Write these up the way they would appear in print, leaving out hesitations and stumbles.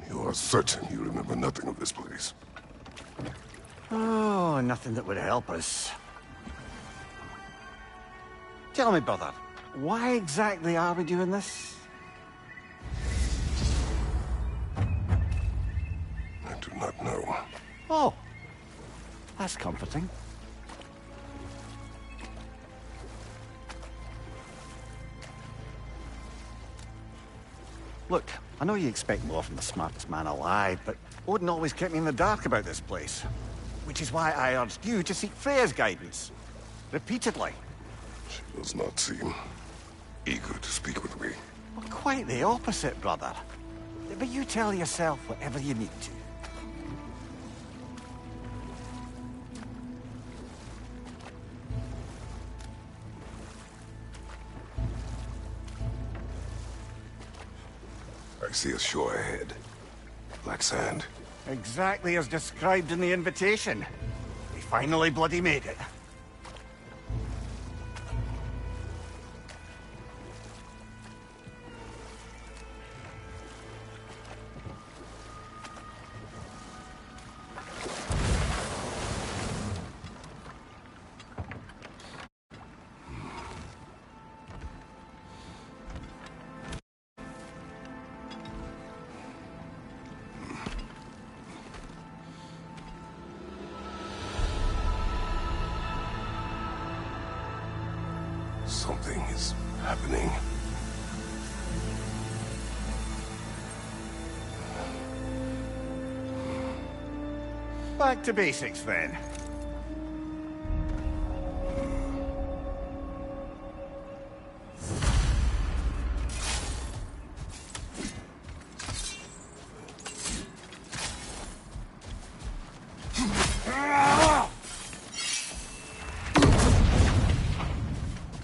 You are certain you remember nothing of this place? Oh, nothing that would help us. Tell me, brother, why exactly are we doing this? I do not know. Oh, that's comforting. Look, I know you expect more from the smartest man alive, but Odin always kept me in the dark about this place. Which is why I urged you to seek Freya's guidance. Repeatedly. She does not seem eager to speak with me. Well, quite the opposite, brother. But you tell yourself whatever you need to. I see a shore ahead. Black sand. Exactly as described in the invitation. We finally bloody made it. Something is happening. Back to basics, then.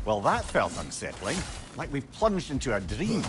Well, that felt unsettling. Like we've plunged into a dream.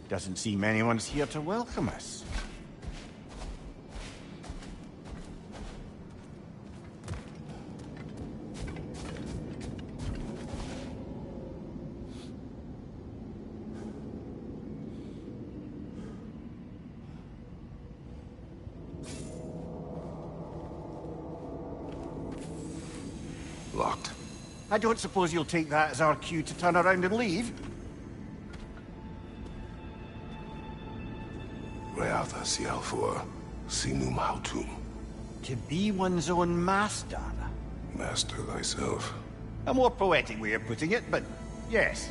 Doesn't seem anyone's here to welcome us. Locked. I don't suppose you'll take that as our cue to turn around and leave? Reatha Sialfur, Sinum Hautum. To be one's own master. Master thyself. A more poetic way of putting it, but yes.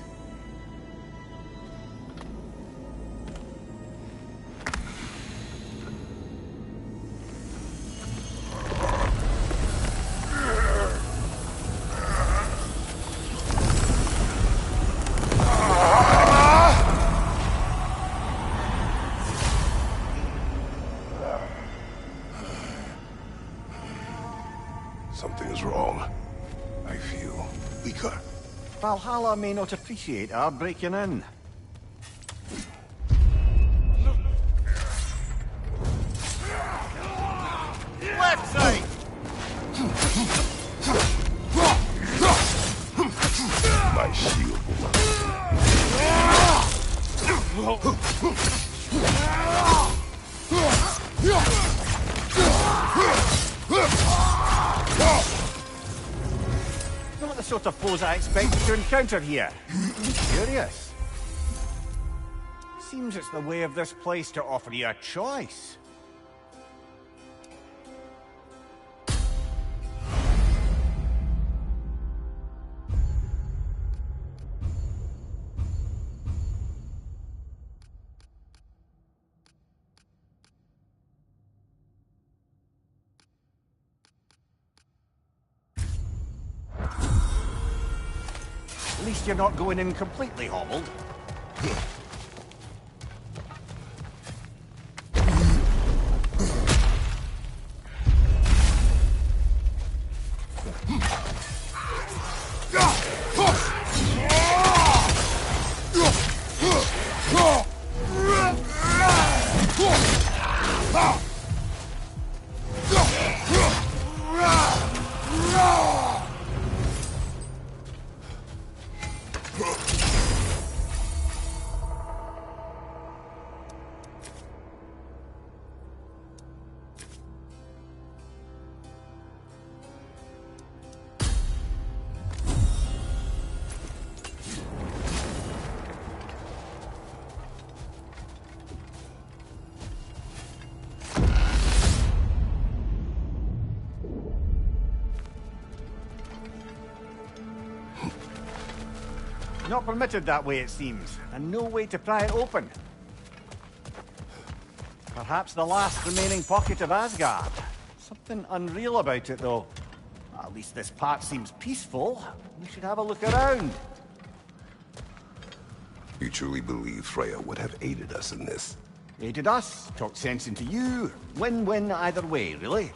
Something is wrong. I feel weaker. Valhalla may not appreciate our breaking in. Left side! My shield will not. sort of foes I expected to encounter here. Curious. Seems it's the way of this place to offer you a choice. At least you're not going in completely hobbled. Not permitted that way, it seems, and no way to pry it open. Perhaps the last remaining pocket of Asgard. Something unreal about it, though. At least this part seems peaceful. We should have a look around. You truly believe Freya would have aided us in this? Aided us, talked sense into you. Win-win either way, really.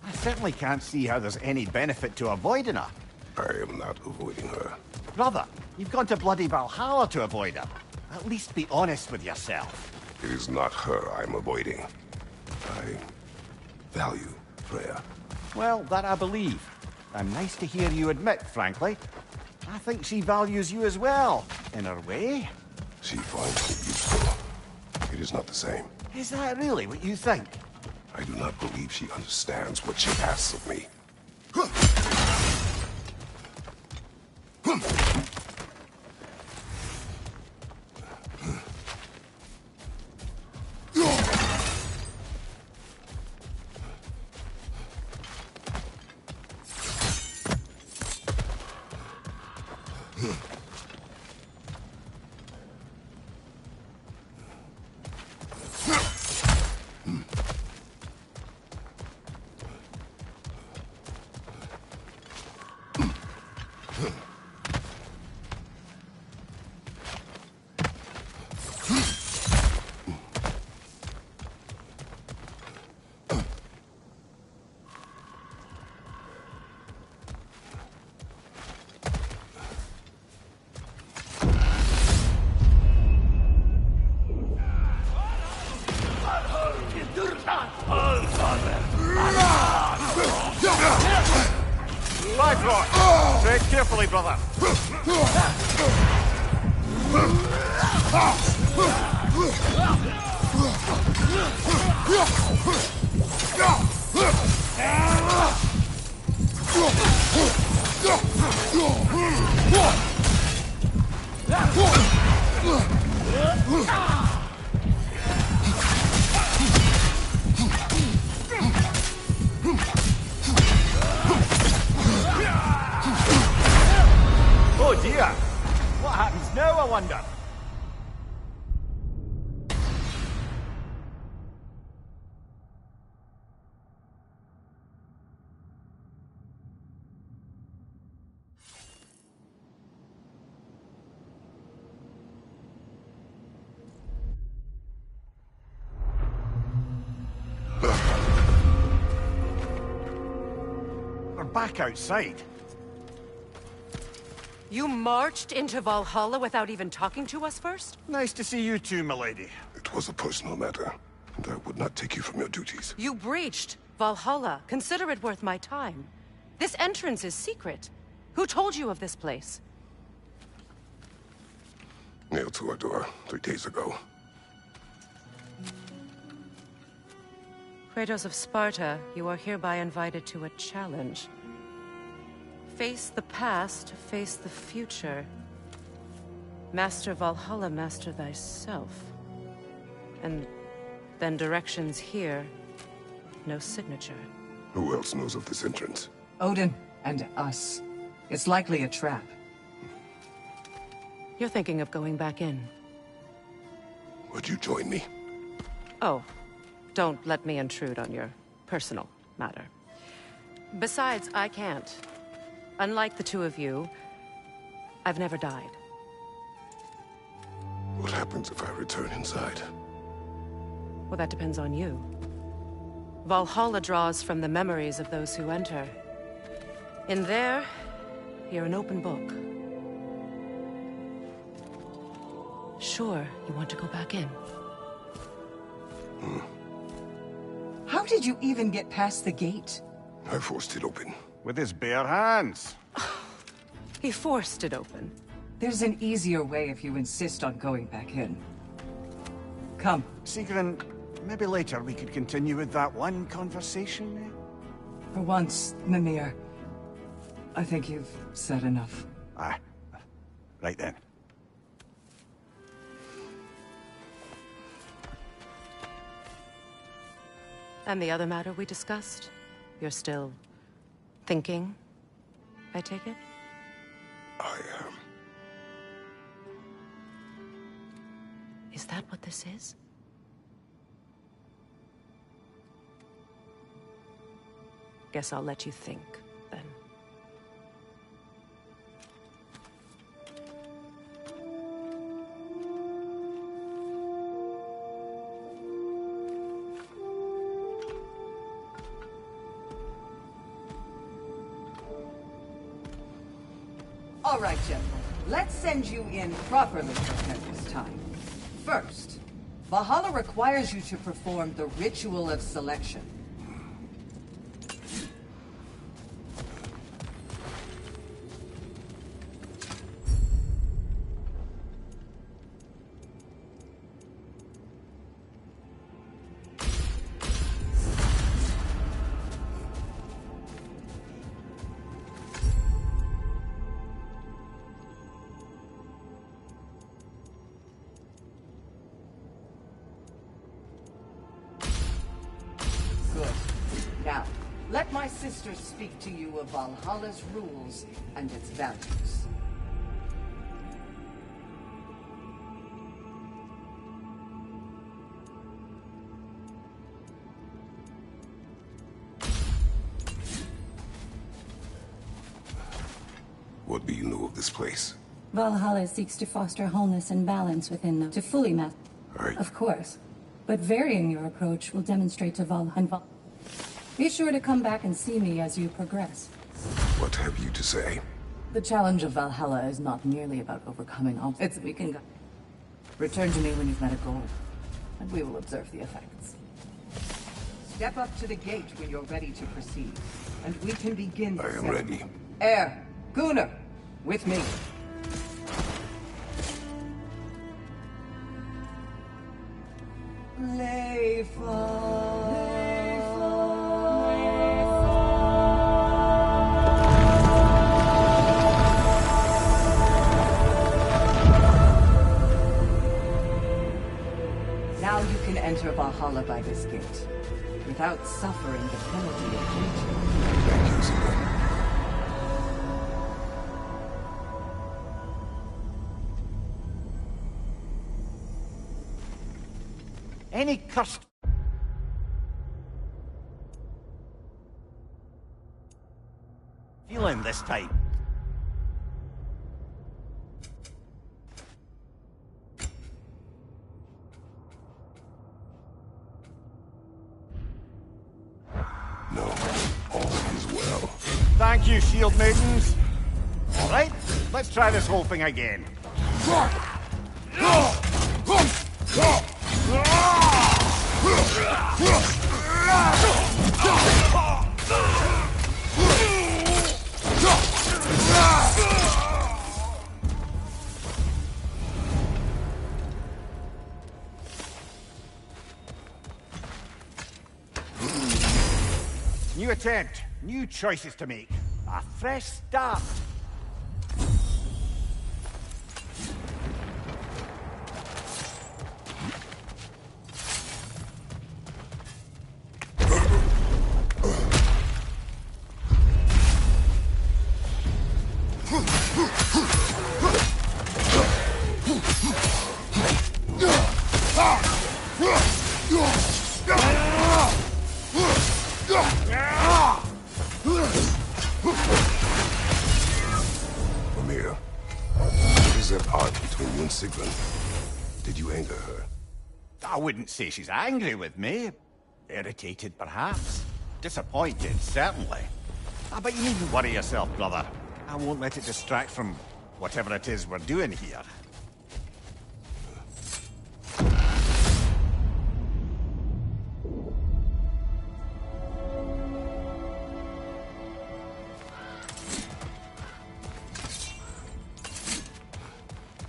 I certainly can't see how there's any benefit to avoiding her. I am not avoiding her. Brother, you've gone to bloody Valhalla to avoid her. At least be honest with yourself. It is not her I'm avoiding. I value Freya. Well, that I believe. And nice to hear you admit, frankly. I think she values you as well, in her way. She finds me useful. It is not the same. Is that really what you think? I do not believe she understands what she asks of me. Bifrost! Tread carefully, brother. Oh dear! What happens now, I wonder? We're back outside. You marched into Valhalla without even talking to us first? Nice to see you too, milady. It was a personal matter, and I would not take you from your duties. You breached Valhalla. Consider it worth my time. This entrance is secret. Who told you of this place? Nailed to our door 3 days ago. Kratos of Sparta, you are hereby invited to a challenge. Face the past, face the future. Master Valhalla, master thyself. And then directions here, no signature. Who else knows of this entrance? Odin and us. It's likely a trap. You're thinking of going back in. Would you join me? Oh, don't let me intrude on your personal matter. Besides, I can't. Unlike the two of you, I've never died. What happens if I return inside? Well, that depends on you. Valhalla draws from the memories of those who enter. In there, you're an open book. Sure, you want to go back in. How did you even get past the gate? I forced it open. With his bare hands. He forced it open. There's an easier way if you insist on going back in. Come. Sigrun, maybe later we could continue with that one conversation, eh? For once, Mimir, I think you've said enough. Aye. Right then. And the other matter we discussed? You're still thinking, I take it? I am. Is that what this is? Guess I'll let you think, then. All right, General. Let's send you in properly prepared this time. First, Valhalla requires you to perform the ritual of selection. Now, let my sister speak to you of Valhalla's rules and its values. What do you know of this place? Valhalla seeks to foster wholeness and balance within them, to fully master. Right. Of course. But varying your approach will demonstrate to Valhalla. Be sure to come back and see me as you progress. What have you to say? The challenge of Valhalla is not merely about overcoming obstacles. We can go. Return to me when you've met a goal, and we will observe the effects. Step up to the gate when you're ready to proceed, and we can begin the I am ceremony. ready. Air, Gunnar, with me. Now you can enter Valhalla by this gate, without suffering the penalty of breaching. Thank you, Sigrun. Any cursed feeling this time? No, all is well. Thank you, shield maidens. All right, let's try this whole thing again. New attempt, new choices to make. A fresh start. Amir, what is that art between you and Sigrun? Did you anger her? I wouldn't say she's angry with me. Irritated, perhaps. Disappointed, certainly. But you needn't worry yourself, brother. I won't let it distract from whatever it is we're doing here.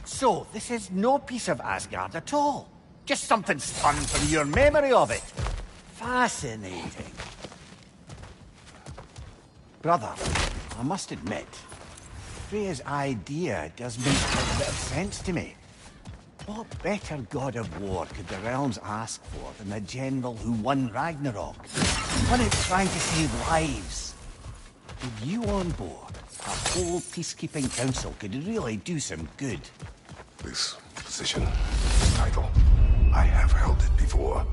So, this is no piece of Asgard at all. Just something spun from your memory of it. Fascinating. Brother, I must admit, Freya's idea does make a little bit of sense to me. What better god of war could the realms ask for than the general who won Ragnarok? One it's trying to save lives. With you on board, a whole peacekeeping council could really do some good. This position, this title, I have held it before.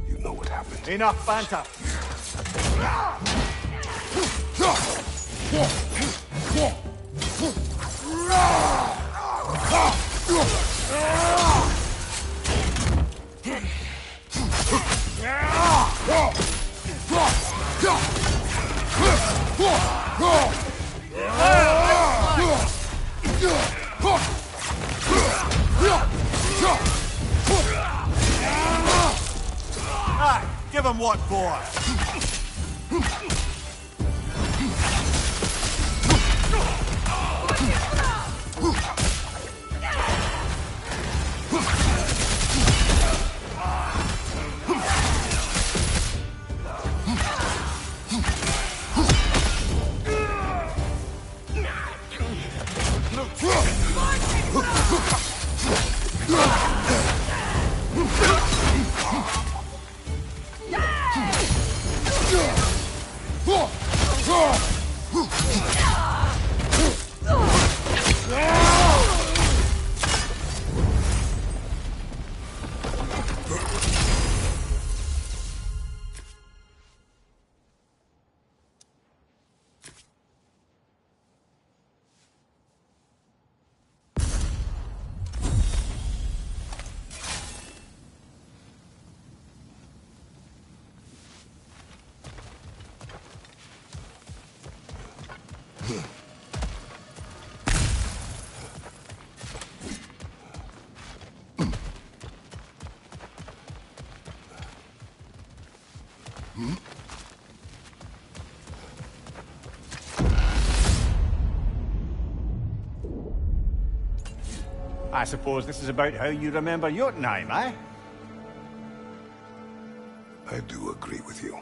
You know what happened. Enough banter. Give him what for? I suppose this is about how you remember Jotunheim, eh? I do agree with you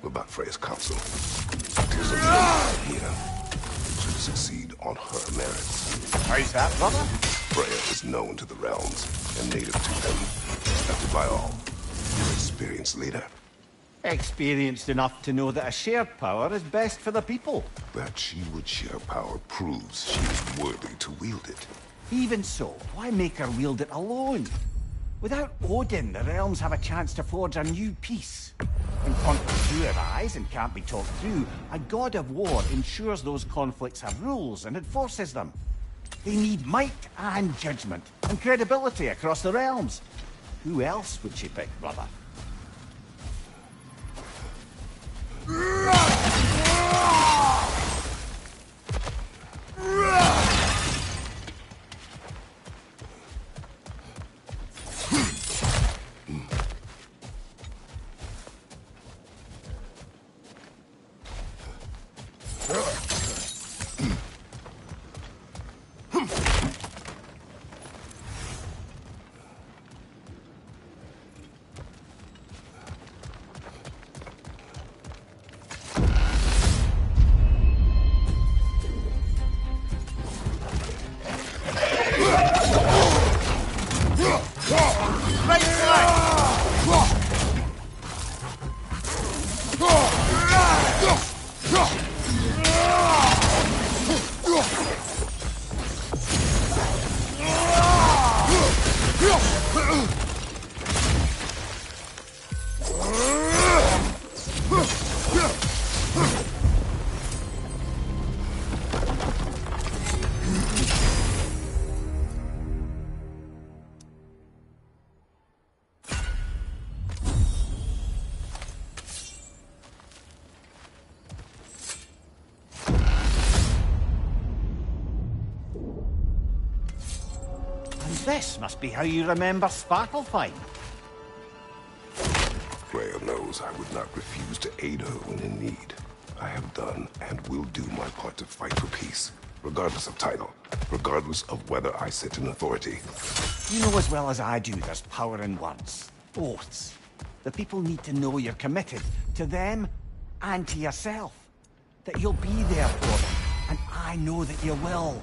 about Freya's council. It is a good idea. It should succeed on her merits. How's that, brother? Freya is known to the realms and native to them, respected by all. An experienced leader. Experienced enough to know that a shared power is best for the people. That she would share power proves she is worthy to wield it. Even so, why make her wield it alone? Without Odin, the realms have a chance to forge a new peace. When conflicts do arise and can't be talked through, a god of war ensures those conflicts have rules and enforces them. They need might and judgment, and credibility across the realms. Who else would she pick, brother? This must be how you remember Sparklefine. Freya knows I would not refuse to aid her when in need. I have done and will do my part to fight for peace, regardless of title, regardless of whether I sit in authority. You know as well as I do there's power in words. Oaths. The people need to know you're committed to them and to yourself. That you'll be there for them, and I know that you will.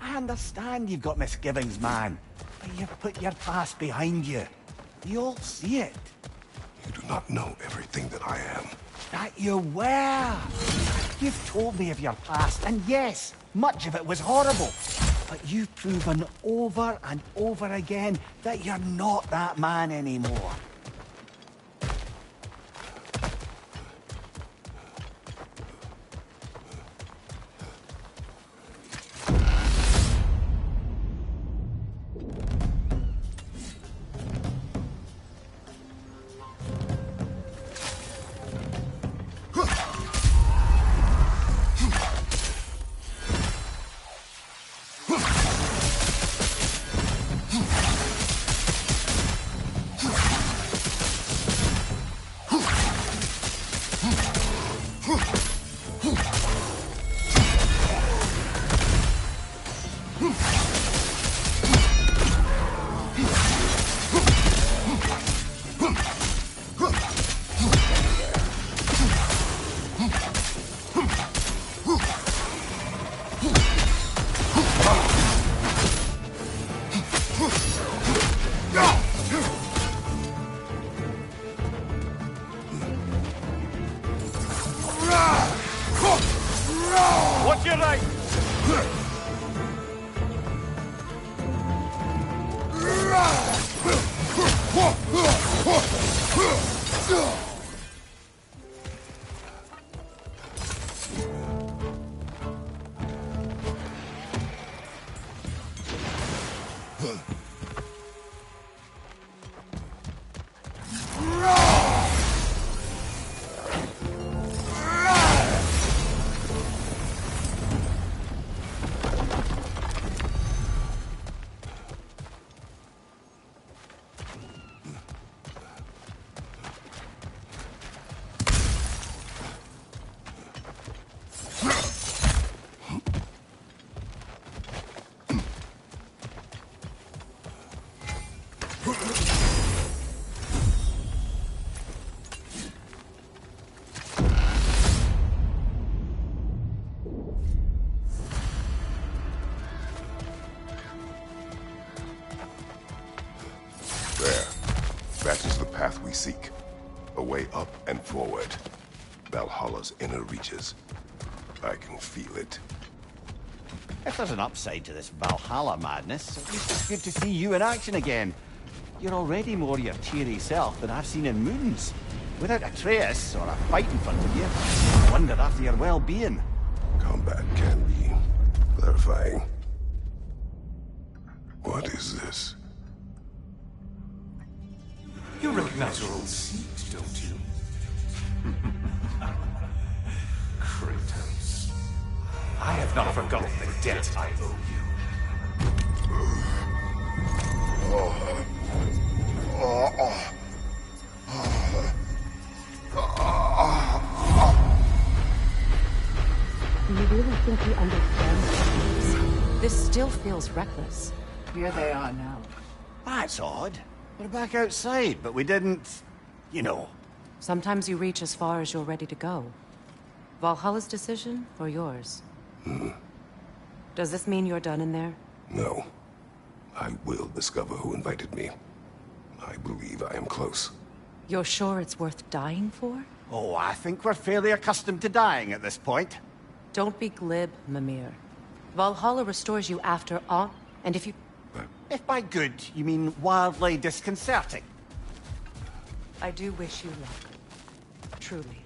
I understand you've got misgivings, man, but you've put your past behind you. You'll see it. You do not know everything that I am. That you were. You've told me of your past, and yes, much of it was horrible. But you've proven over and over again that you're not that man anymore. What's your right? That is the path we seek. A way up and forward. Valhalla's inner reaches. I can feel it. If there's an upside to this Valhalla madness, at least it's good to see you in action again. You're already more your cheery self than I've seen in moons. Without Atreus or a fight in front of you, I wonder after your well-being. Combat can be clarifying. What is this? You recognize your old seat, don't you? Kratos. I have not forgotten the debt I owe Do you really think he understands? This still feels reckless. Here they are now. That's odd. We're back outside, but we didn't... you know. Sometimes you reach as far as you're ready to go. Valhalla's decision, or yours? Does this mean you're done in there? No. I will discover who invited me. I believe I am close. You're sure it's worth dying for? Oh, I think we're fairly accustomed to dying at this point. Don't be glib, Mimir. Valhalla restores you after all, and if you... If by good, you mean wildly disconcerting. I do wish you luck. Truly.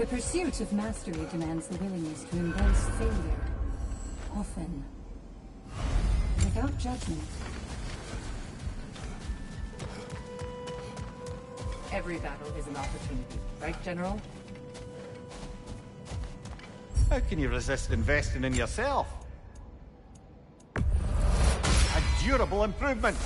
pursuit of mastery demands the willingness to embrace failure, often without judgment. Every battle is an opportunity, right, General? How can you resist investing in yourself? A durable improvement.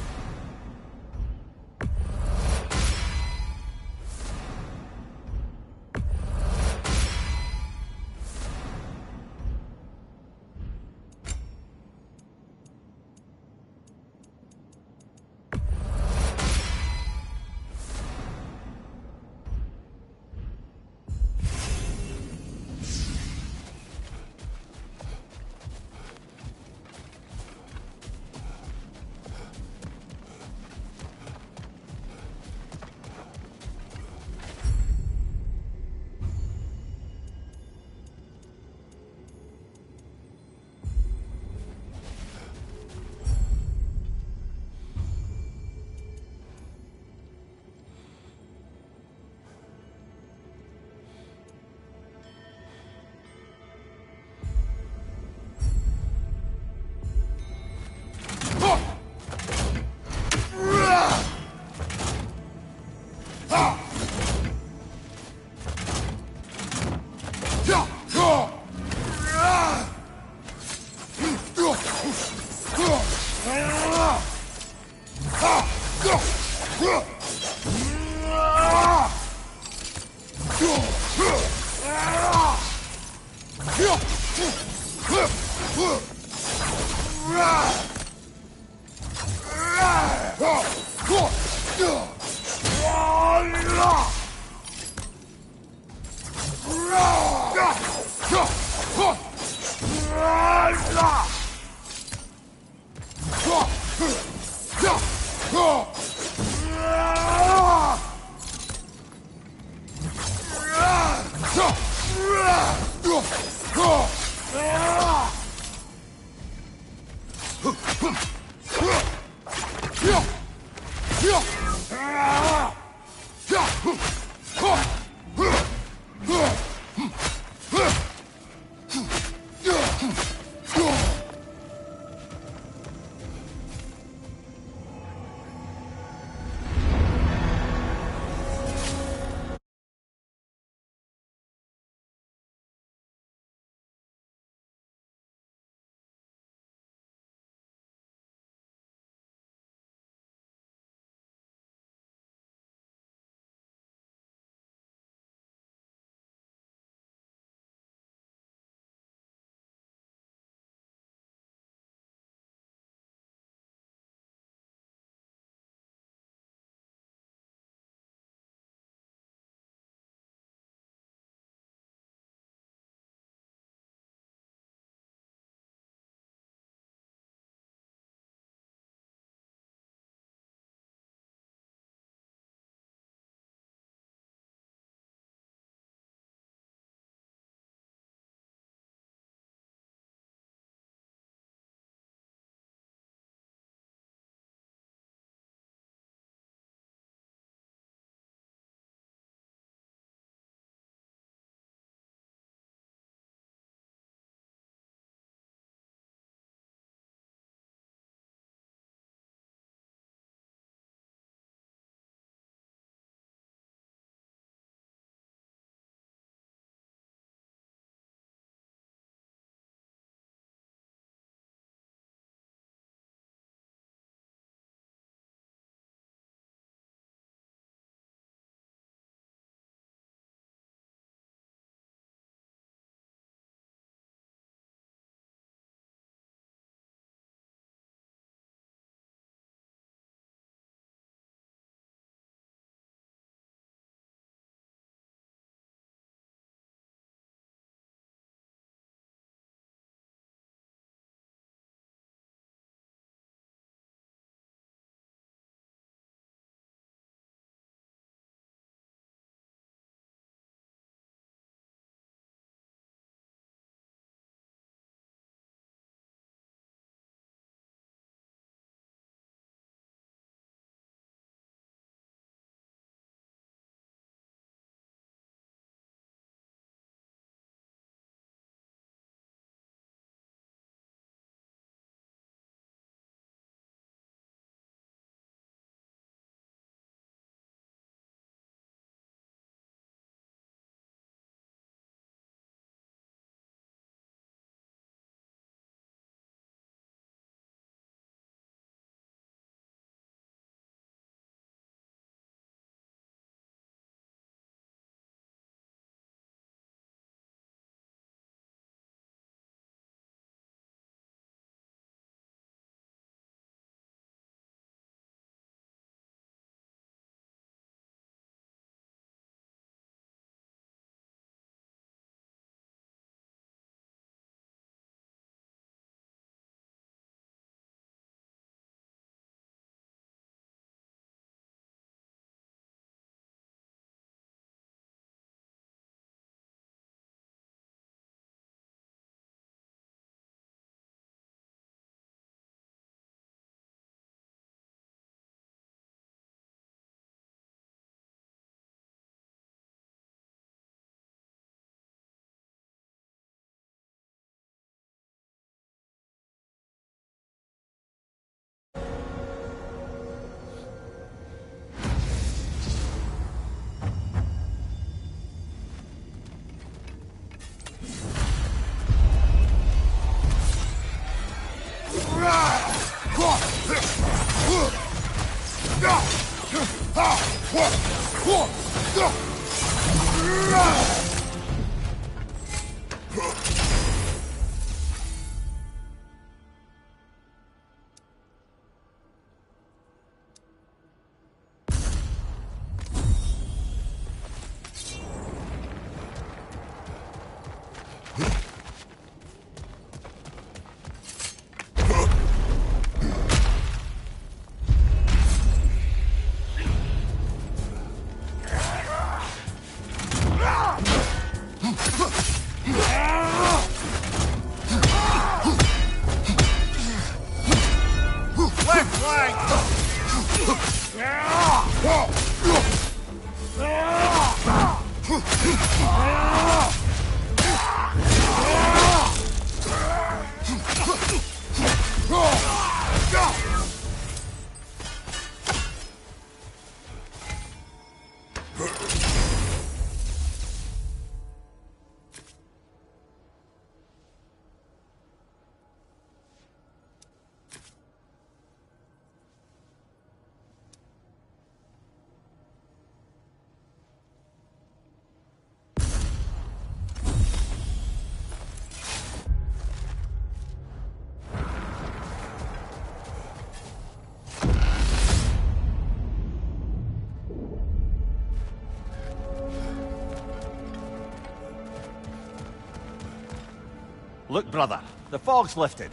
Look, brother, the fog's lifted.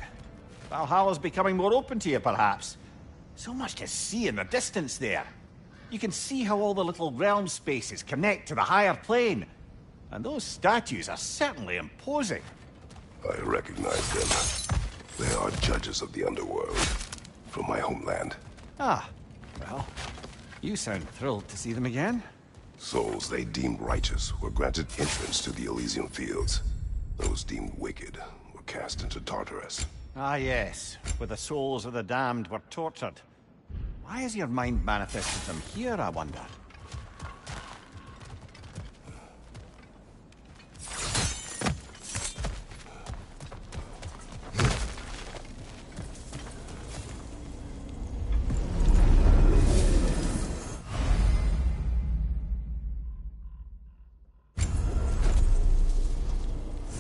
Valhalla's becoming more open to you, perhaps. So much to see in the distance there. You can see how all the little realm spaces connect to the higher plane. And those statues are certainly imposing. I recognize them. They are judges of the underworld. From my homeland. Ah, well, you sound thrilled to see them again. Souls they deemed righteous were granted entrance to the Elysian fields. Those deemed wicked were cast into Tartarus. Ah, yes, where the souls of the damned were tortured. Why has your mind manifested them here, I wonder?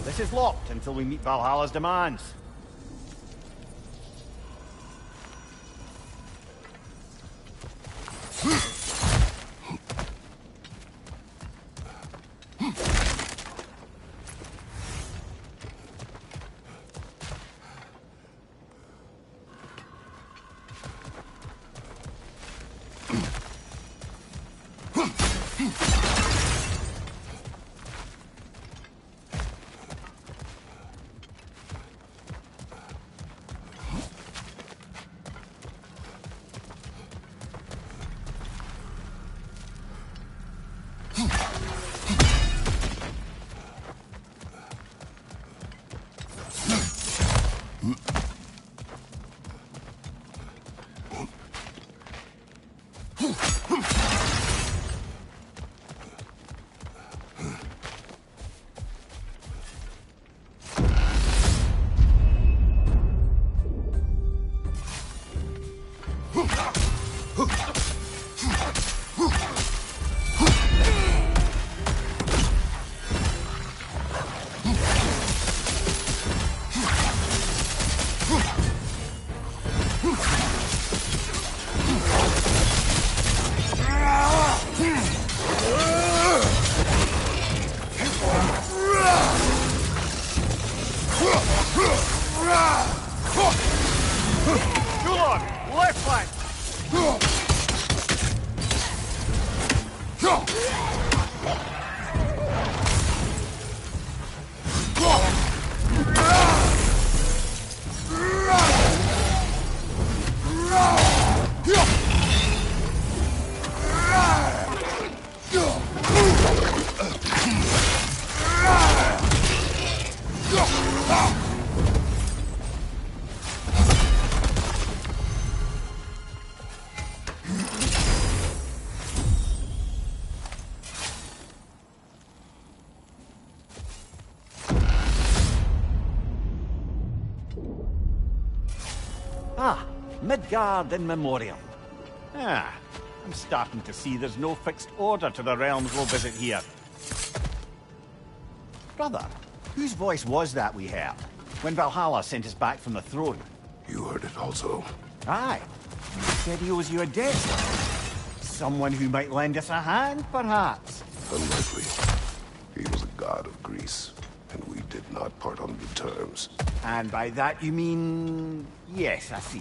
This is locked until we meet Valhalla's demands. Ah, Midgard in Memoriam. Ah, I'm starting to see there's no fixed order to the realms we'll visit here. Brother, whose voice was that we heard when Valhalla sent us back from the throne? You heard it also. Aye. He said he owes you a debt. Someone who might lend us a hand, perhaps. Unlikely. He was a god of Greece, and we did not part on good terms. And by that you mean... Yes, I see.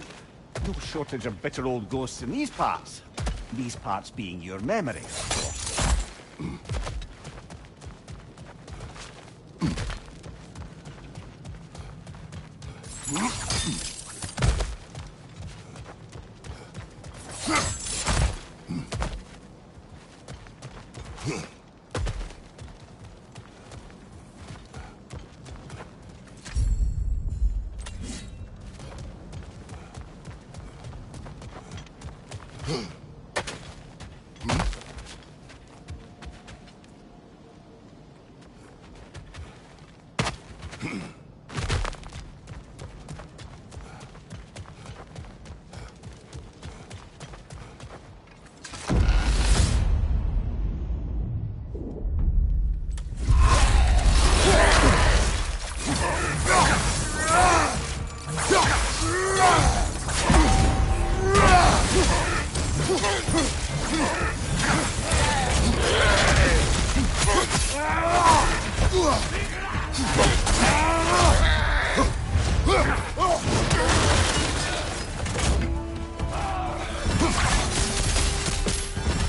No shortage of bitter old ghosts in these parts. These parts being your memory, of course.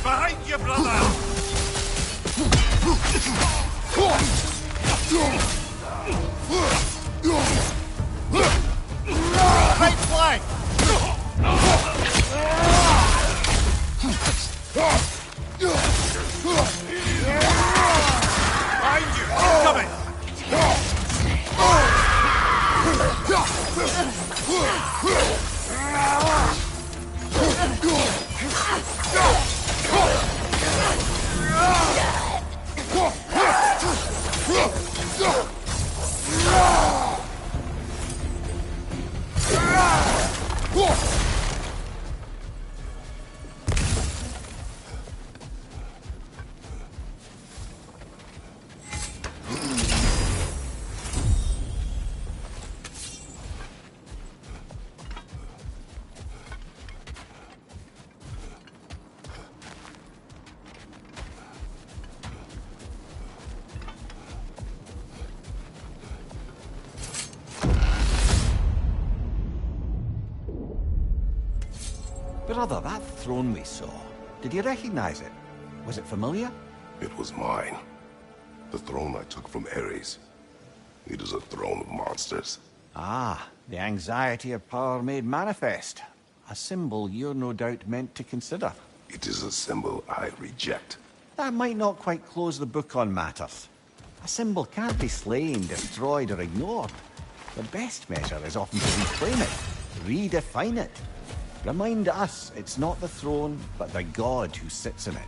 Behind you, brother! Right flank! Behind you! Coming! Brother, that throne we saw, did you recognize it? Was it familiar? It was mine. The throne I took from Ares. It is a throne of monsters. Ah, the anxiety of power made manifest. A symbol you're no doubt meant to consider. It is a symbol I reject. That might not quite close the book on matters. A symbol can't be slain, destroyed, or ignored. The best measure is often to reclaim it, redefine it. Remind us it's not the throne, but the god who sits in it.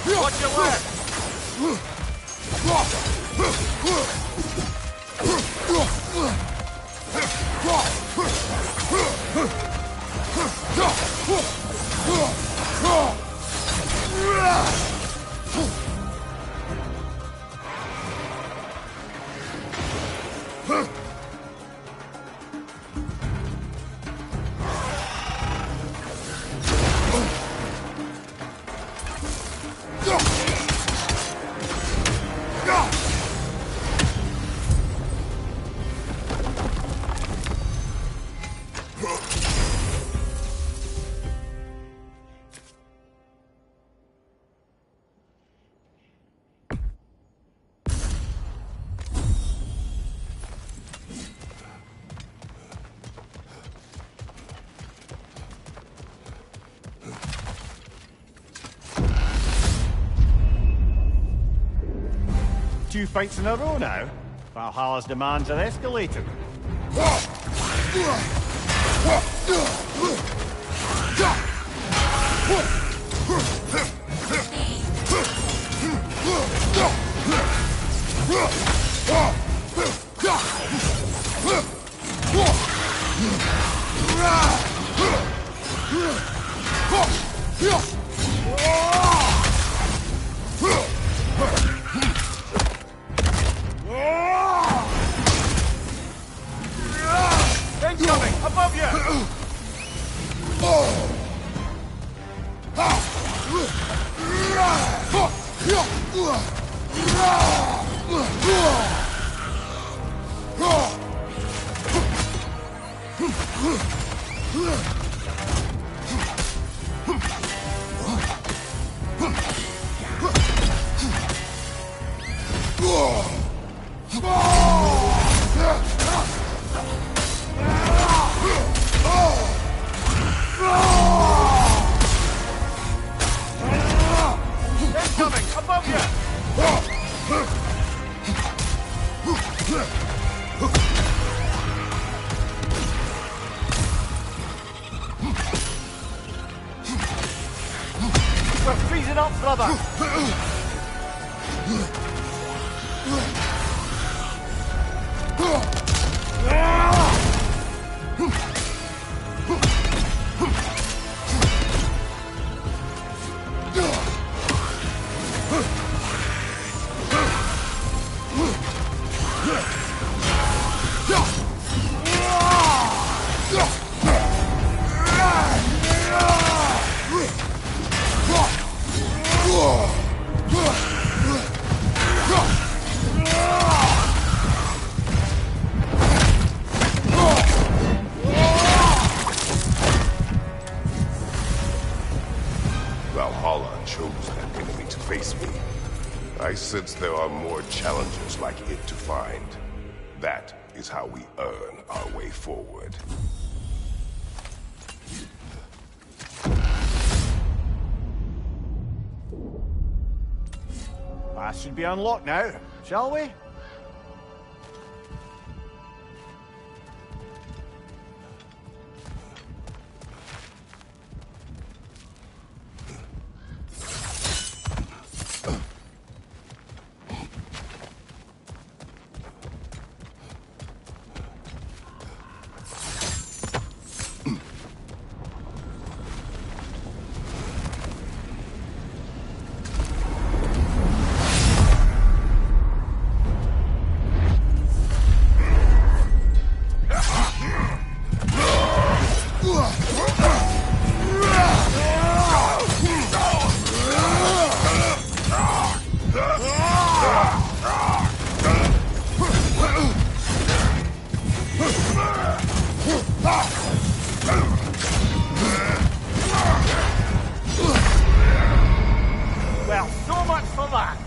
Watch your left! 2 fights in a row now. Valhalla's demands are escalating. Incoming! Above you! Incoming! Above you! We're freezing up, brother! Valhalla chose that enemy to face me. I sense there are more challengers like it to find. That is how we earn our way forward. Pass should be unlocked now, shall we? Well, so much for that!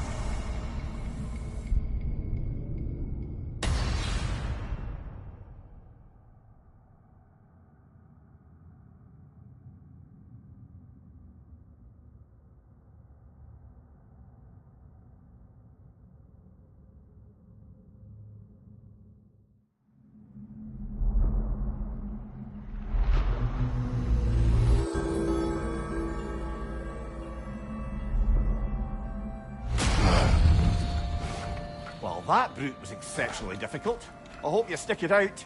Well, that brute was exceptionally difficult. I hope you stick it out.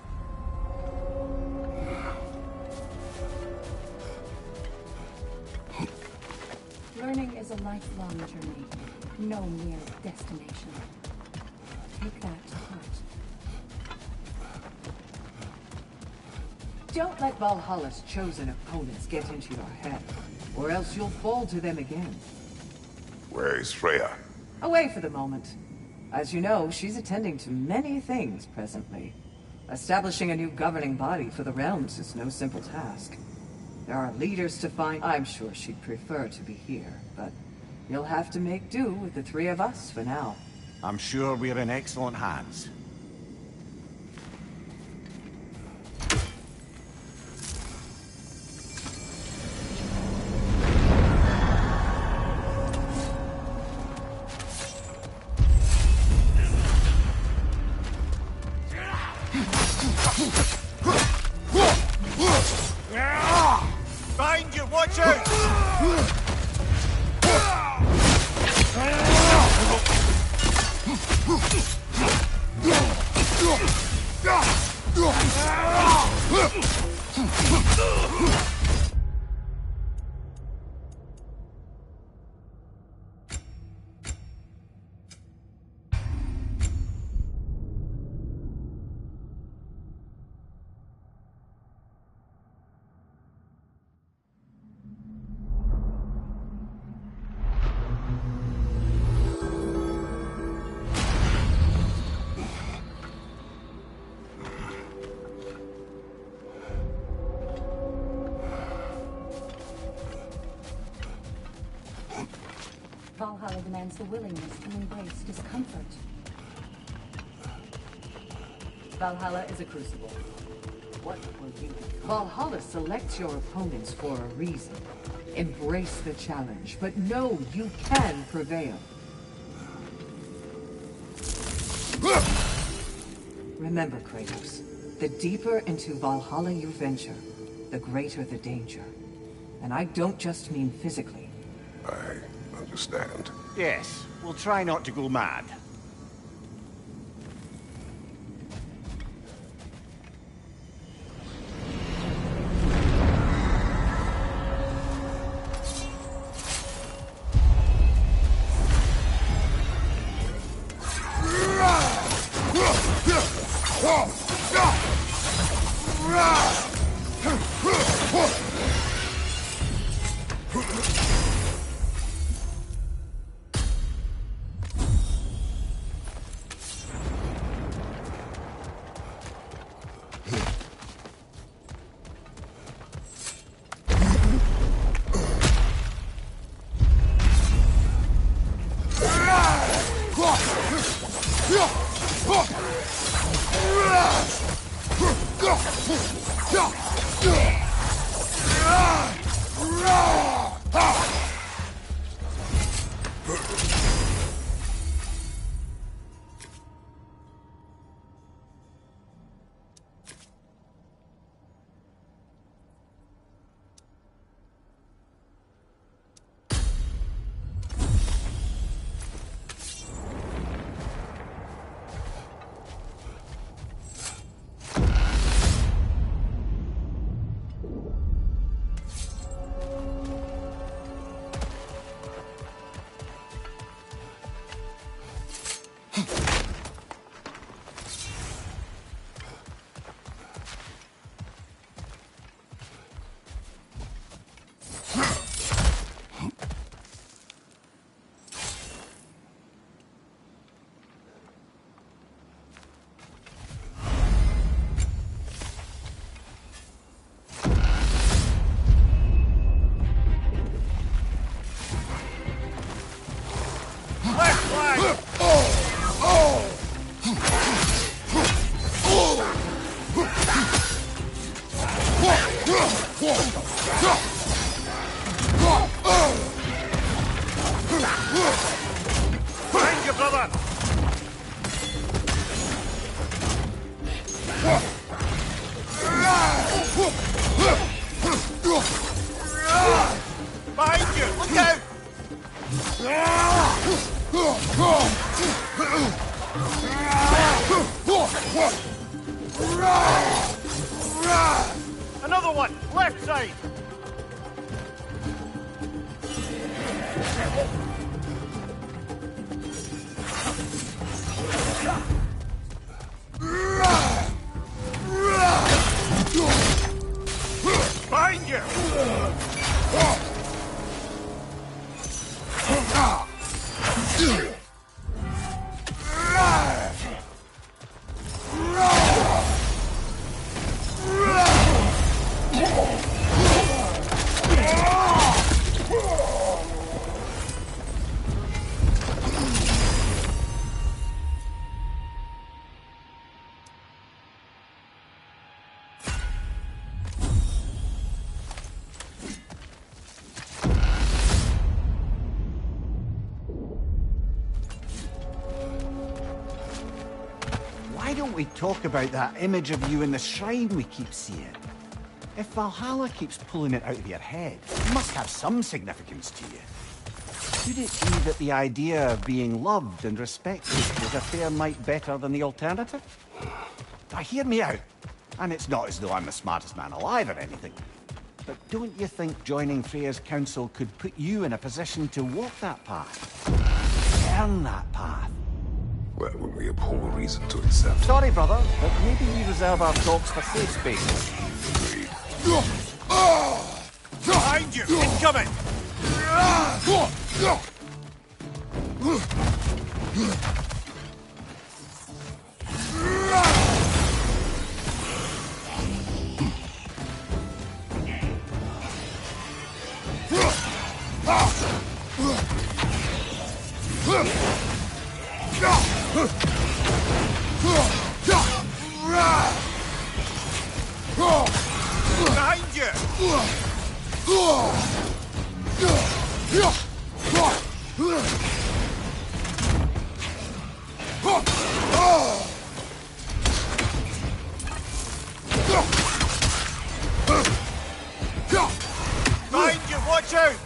Learning is a lifelong journey, no mere destination. Take that to heart. Don't let Valhalla's chosen opponents get into your head, or else you'll fall to them again. Where is Freya? Away for the moment. As you know, she's attending to many things presently. Establishing a new governing body for the realms is no simple task. There are leaders to find. I'm sure she'd prefer to be here, but you'll have to make do with the 3 of us for now. I'm sure we're in excellent hands. Valhalla demands the willingness to embrace discomfort. Valhalla is a crucible. What will you become? Valhalla selects your opponents for a reason. Embrace the challenge, but know you can prevail. Remember, Kratos, the deeper into Valhalla you venture, the greater the danger. And I don't just mean physically. I understand. Yes, we'll try not to go mad. Find your brother! Behind you! Look out! Another one! Left side! Behind you! Why don't we talk about that image of you in the shrine we keep seeing? If Valhalla keeps pulling it out of your head, it must have some significance to you. Could it be that the idea of being loved and respected is a fair mite better than the alternative? Now hear me out. And it's not as though I'm the smartest man alive or anything. But don't you think joining Freya's council could put you in a position to walk that path? Earn that path? Well, when we have whole reason to accept. Sorry, brother, but maybe we reserve our talks for safe spaces. Behind you! Incoming! Behind you! Behind you, watch out!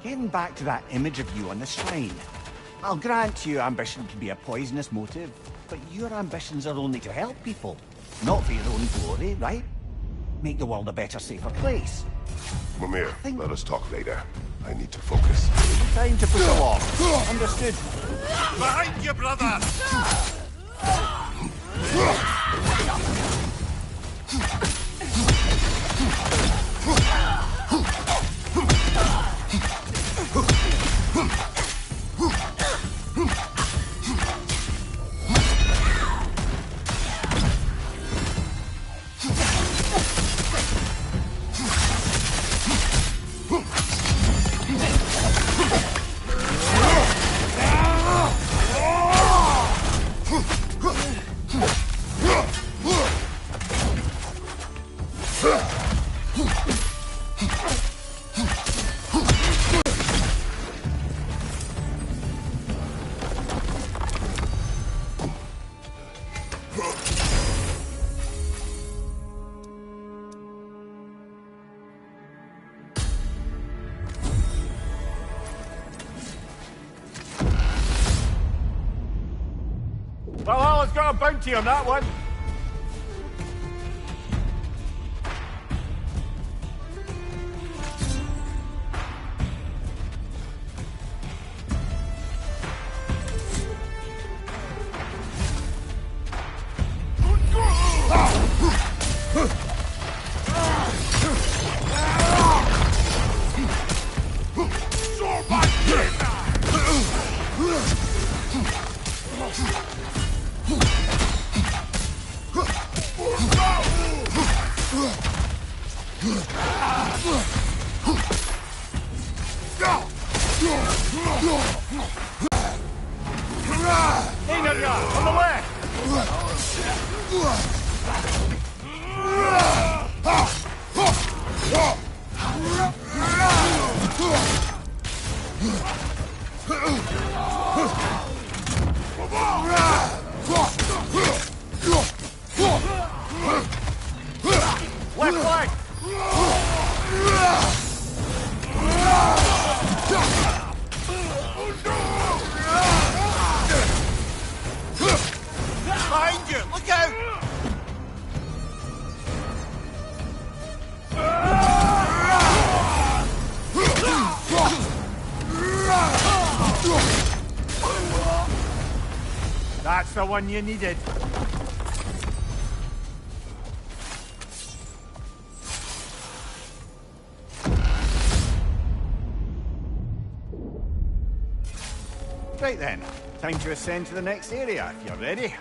Getting back to that image of you on the shrine. I'll grant you ambition can be a poisonous motive, but your ambitions are only to help people, not for your own glory, right? Make the world a better, safer place. Mimir, let us talk later. I need to focus. Time to push along. Understood? Behind you, brother! Valhala's got a bounty on that one. On the left! Left flank! Behind you! Look out! That's the one you needed. Right then, time to ascend to the next area, if you're ready.